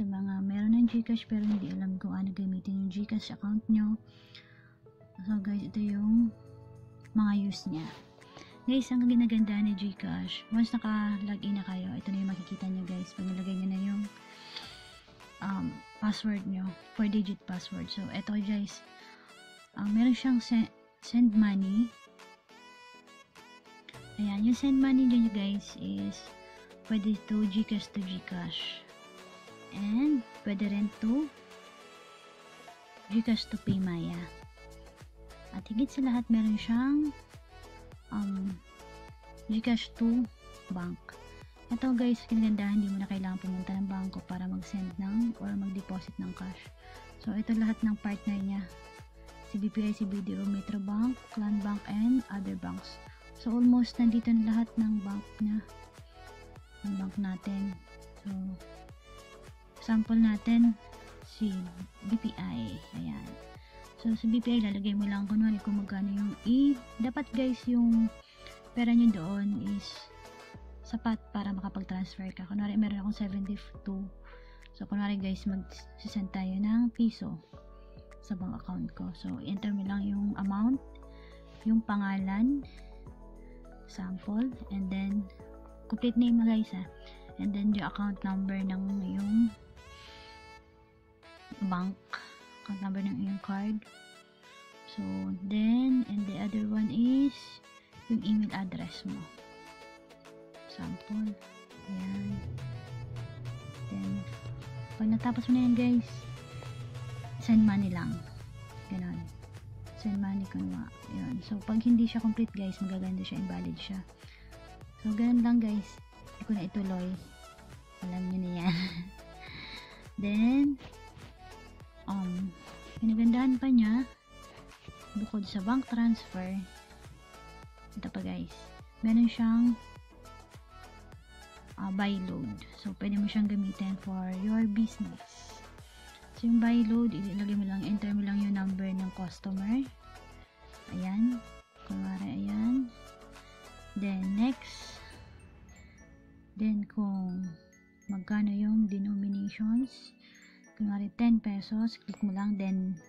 sa mga meron ng GCash pero hindi alam kung ano gamitin yung GCash account nyo. So guys, ito yung mga use niya. Guys, ang ginaganda ni GCash, once naka-login na kayo, ito na yung makikita nyo guys. Pag nilagay nyo na yung password nyo, 4-digit password. So ito guys, meron siyang send money. Ayan, yung send money nyo guys is pwede to GCash to GCash. And pwede rin to GCash to PayMaya. At higit sa lahat, meron siyang GCash to bank. Ito guys, kinagandahan, hindi mo na kailangan pumunta ng bangko para mag-send ng or mag-deposit ng cash. So ito lahat ng partner niya. Si BPI, si BDO, Metro Bank, Clan Bank, and other banks. So almost nandito na lahat ng bank niya. Ng bank natin. So sample natin si BPI. Ayan. So sa BPI, lalagay mo lang kunwari kung magkano yung dapat guys yung pera nyo doon is sapat para makapag-transfer ka. Kunwari meron akong 72. So kunwari guys, mag-send tayo ng piso sa bank account ko. So enter mo lang yung amount, yung pangalan, sample, and then complete name na guys and then yung account number ng yung bank, account number ng yung card. So then, and the other one is yung email address mo, sample. Ayan. Then pag natapos mo na yan guys, send money lang, ganon, send money kunwa. Yun. So pag hindi siya complete guys, magaganda siya, invalid siya. So ganun lang guys, hindi ko na ituloy, alam nyo na yan. Then pinagandahan pa niya, bukod sa bank transfer, ito pa guys, meron siyang buy load. So pwede mo siyang gamitin for your business. So yung buy load, ilagay mo lang, enter mo lang yung number ng customer. Ayan, kunwari ayan. Then next, then kung magkano yung denominations, kunwari 10 pesos, click mo lang, then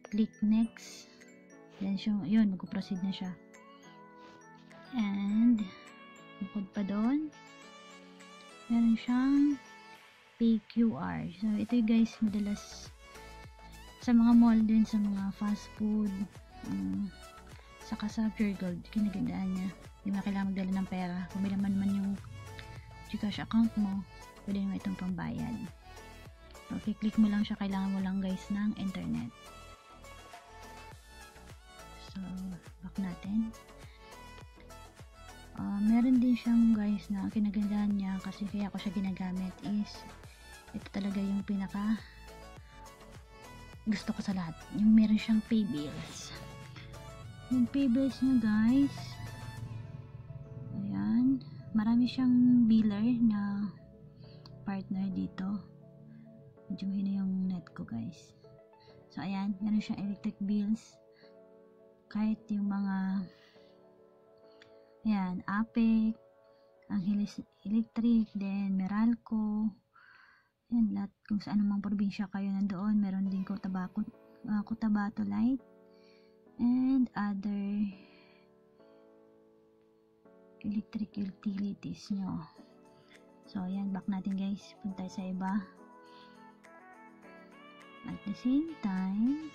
click next, then yun, mag-proceed na siya. And bukod pa doon, meron siyang pay QR. So ito guys, madalas sa mga mall din, sa mga fast food, saka sa Pure Gold, kinagandaan niya. Hindi mo kailangan magdala ng pera. Kung may naman yung GCash account mo, pwede naman itong pambayad. So click mo lang siya, kailangan mo lang guys ng internet. So back natin. Meron din siyang guys na kinagandahan niya, kasi kaya ko siya ginagamit is ito talaga yung pinaka gusto ko sa lahat, yung meron siyang pay bills. Yung pay bills niya guys, ayan, marami siyang biller na partner dito. Medyo mahina yung net ko guys. So ayan, meron siyang electric bills, kahit yung mga ayan, APEC, Angeles Electric, then Meralco, yan, lahat kung saan namang probinsya kayo nandoon. Meron din Cotabato Light, and other electric utilities nyo. So ayan, back natin guys, punta sa iba. At the same time,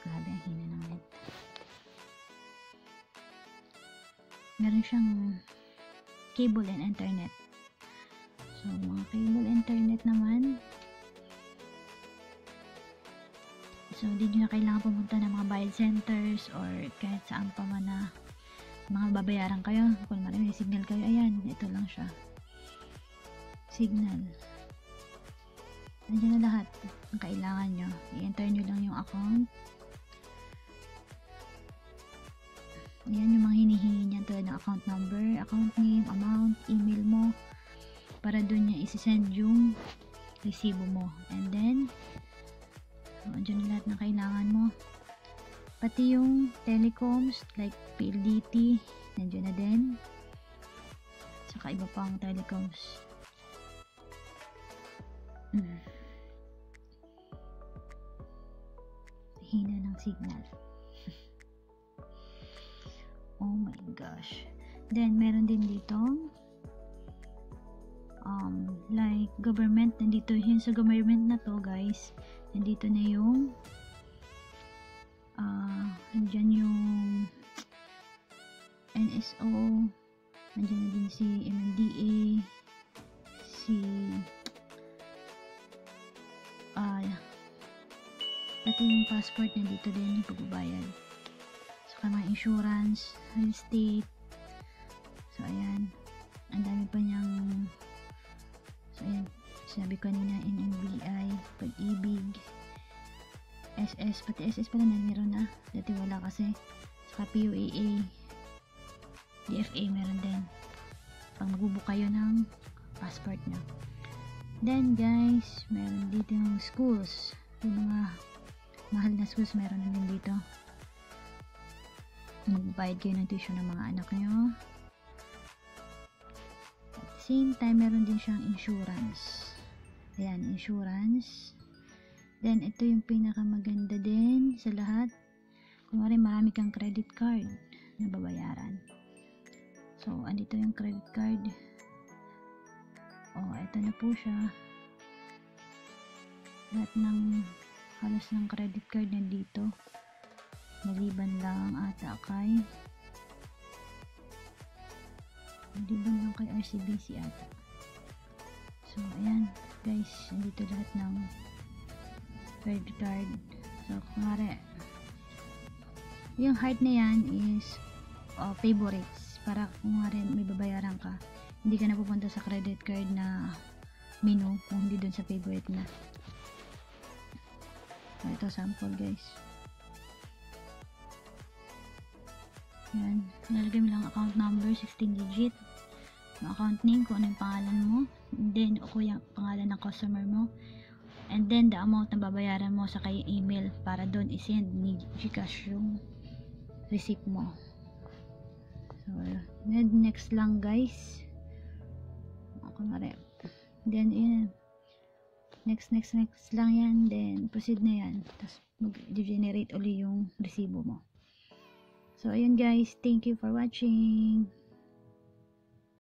grabe ang hina ng net. Meron siyang cable and internet. So mga cable internet naman, so hindi nyo na kailangan pumunta ng mga bayad centers or kahit saan pa man na mga babayaran kayo. Kung may signal kayo, ayan, ito lang siya, signal. Nandiyan na lahat ang kailangan nyo. I-enter nyo lang yung account. Ayan yung mga hinihingi niya, tulad ng account number, account name, amount, email mo, para dun niya isi-send yung resibo mo. And then andyan na lahat ng kailangan mo, pati yung telecoms like PLDT nandiyan na din, saka iba pang telecoms. Hina ng signal. Oh my gosh. Then meron din dito like government. Nandito yun sa government na to, guys. Nandito na yung nandyan yung NSO, nandyan na din si MMDA, si pati yung passport nandito din yung pagbabayad. So mga insurance, real estate. So ayan, ang dami pa niyang, so ayan, sabi ko kanina, NNBI, Pag-ibig, SS, pati SS pala meron na, dati wala kasi. Saka PUAA, DFA meron din pag magbubook kayo ng passport nyo. Then guys, meron dito yung schools, yung mga mahal na schools meron na din dito. Magbayad kayo ng tuition ng mga anak nyo. At the same time, meron din siyang insurance. Ayan, insurance. Then ito yung pinakamaganda din sa lahat. Kunwari marami kang credit card na babayaran. So, andito yung credit card. Oh, ito na po siya. Lahat ng halos ng credit card nandito. Maliban lang ata kay RCBC ata. So, ayan guys, nandito lahat ng credit card. So, kumare yung heart na yan is favorites. Para kung may babayaran ka, hindi ka na pupunta sa credit card na menu kung hindi dun sa favorite na. So, ito sample guys. Yan, nalagay mo lang account number, 16 digit, yung account name, kung ano yung pangalan mo, and then yung pangalan ng customer mo, and then the amount na babayaran mo sa kay email para doon isend ni Gcash yung receipt mo. So, next lang guys. Then, yun. Next lang yan. Then, proceed na yan. Tapos, mag-generate uli yung resibo mo. So, ayun guys. Thank you for watching.